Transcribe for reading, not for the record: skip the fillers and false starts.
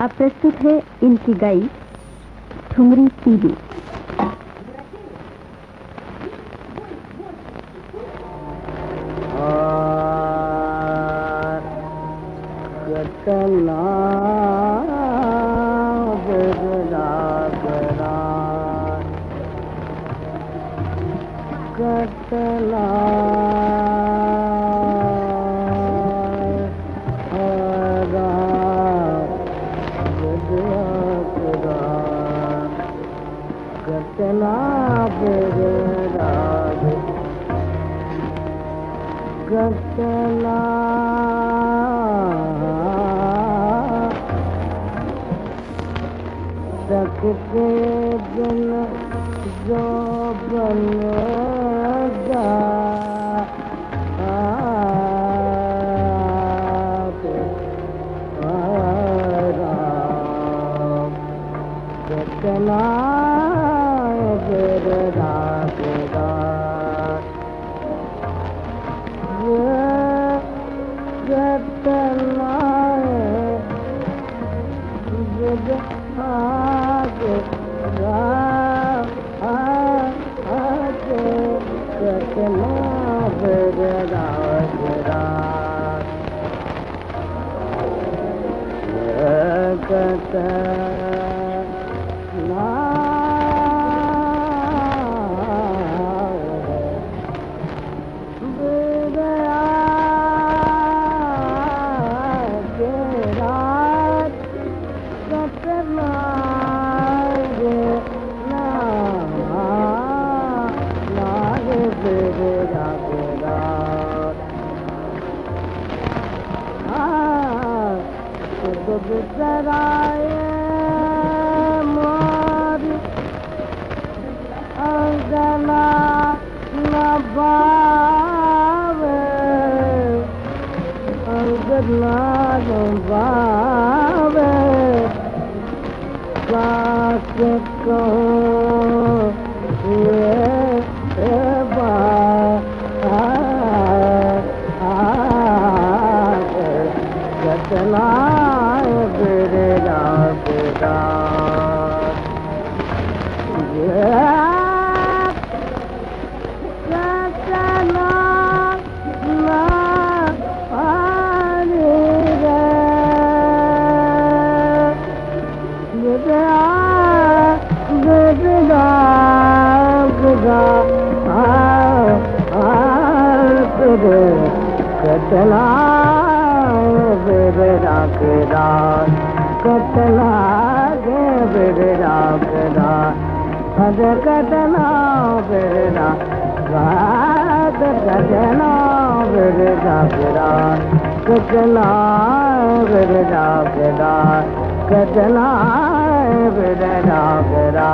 अब प्रस्तुत है इनकी गाई ठुमरी पीली। कतना बिरला करा, कतना हरा बिरला करा, कतना बिरला कतना सकते दिन जो बन कतना बिरला करा, कतना बिसराए मोरी अंगना न बावे, अंगना न बावे, सास कहो कतना बिरला करा, कतना पानी रे बिरला कतना बिरला करा, कतना बिरला करा, कतना बिरला कतना बिरला करा, कतना बिरला करा, कतना बिरला करा।